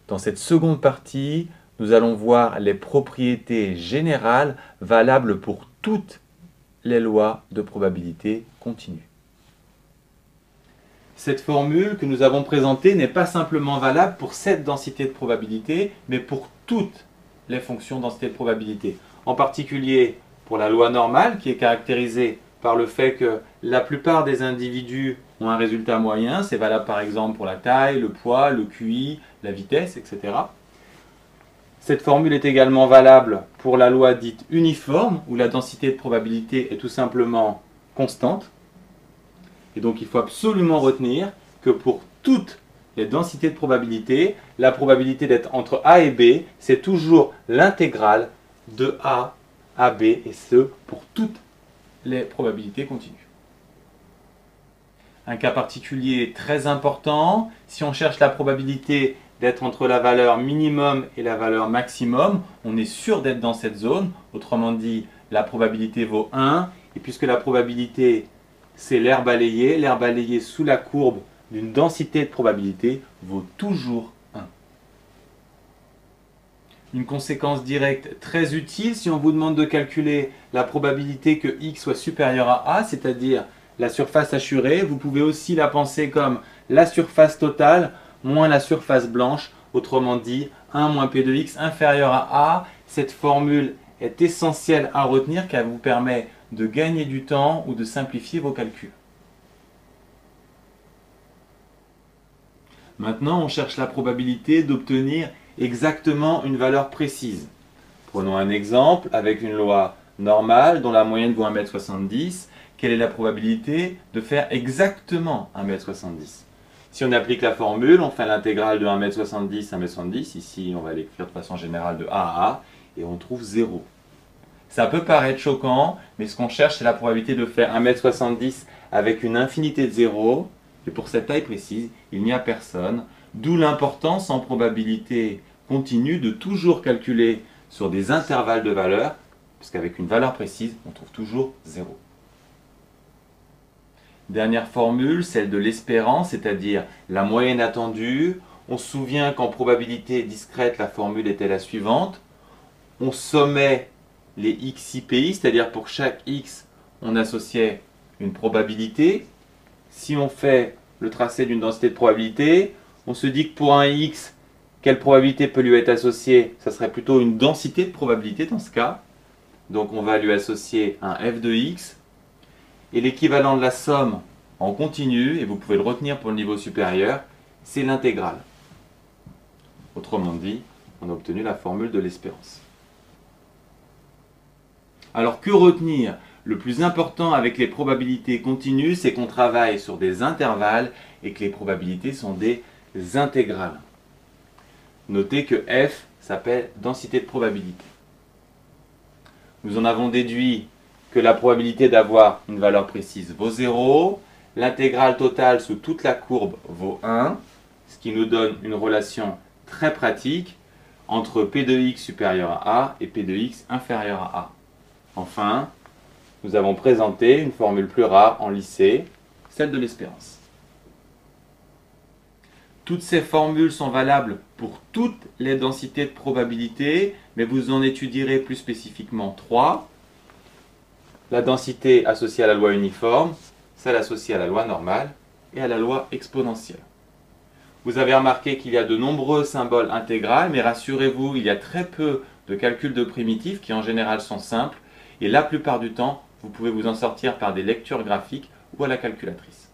Dans cette seconde partie, nous allons voir les propriétés générales valables pour toutes les lois de probabilité continue. Cette formule que nous avons présentée n'est pas simplement valable pour cette densité de probabilité, mais pour toutes les fonctions densité de probabilité. En particulier pour la loi normale, qui est caractérisée par le fait que la plupart des individus ont un résultat moyen. C'est valable par exemple pour la taille, le poids, le QI, la vitesse, etc. Cette formule est également valable pour la loi dite uniforme, où la densité de probabilité est tout simplement constante. Et donc il faut absolument retenir que pour toutes les densités de probabilité, la probabilité d'être entre A et B, c'est toujours l'intégrale de A à B, et ce pour toutes les probabilités continues. Un cas particulier très important, si on cherche la probabilité d'être entre la valeur minimum et la valeur maximum, on est sûr d'être dans cette zone. Autrement dit, la probabilité vaut 1. Et puisque la probabilité, c'est l'air balayé sous la courbe d'une densité de probabilité vaut toujours 1. Une conséquence directe très utile si on vous demande de calculer la probabilité que x soit supérieur à a, c'est-à-dire la surface assurée, vous pouvez aussi la penser comme la surface totale moins la surface blanche, autrement dit 1 moins p de x inférieur à a. Cette formule est essentielle à retenir car elle vous permet de gagner du temps ou de simplifier vos calculs. Maintenant, on cherche la probabilité d'obtenir exactement une valeur précise. Prenons un exemple avec une loi normale dont la moyenne vaut 1,70 m. Quelle est la probabilité de faire exactement 1,70 m? Si on applique la formule, on fait l'intégrale de 1,70 m à 1,70 m. Ici, on va l'écrire de façon générale de A à A et on trouve 0. Ça peut paraître choquant, mais ce qu'on cherche, c'est la probabilité de faire 1,70 m avec une infinité de 0. Et pour cette taille précise, il n'y a personne. D'où l'importance en probabilité continue de toujours calculer sur des intervalles de valeurs, puisqu'avec une valeur précise, on trouve toujours 0. Dernière formule, celle de l'espérance, c'est-à-dire la moyenne attendue. On se souvient qu'en probabilité discrète, la formule était la suivante. On sommait les XIPI, c'est-à-dire pour chaque X, on associait une probabilité. Si on fait le tracé d'une densité de probabilité, on se dit que pour un X, quelle probabilité peut lui être associée? Ça serait plutôt une densité de probabilité dans ce cas. Donc on va lui associer un f de x. Et l'équivalent de la somme en continu, et vous pouvez le retenir pour le niveau supérieur, c'est l'intégrale. Autrement dit, on a obtenu la formule de l'espérance. Alors que retenir? Le plus important avec les probabilités continues, c'est qu'on travaille sur des intervalles et que les probabilités sont des intégrales. Notez que f s'appelle densité de probabilité. Nous en avons déduit que la probabilité d'avoir une valeur précise vaut 0, l'intégrale totale sous toute la courbe vaut 1, ce qui nous donne une relation très pratique entre p de x supérieur à a et p de x inférieur à a. Enfin, nous avons présenté une formule plus rare en lycée, celle de l'espérance. Toutes ces formules sont valables pour toutes les densités de probabilité, mais vous en étudierez plus spécifiquement 3. La densité associée à la loi uniforme, celle associée à la loi normale et à la loi exponentielle. Vous avez remarqué qu'il y a de nombreux symboles intégrales, mais rassurez-vous, il y a très peu de calculs de primitifs qui en général sont simples, et la plupart du temps, vous pouvez vous en sortir par des lectures graphiques ou à la calculatrice.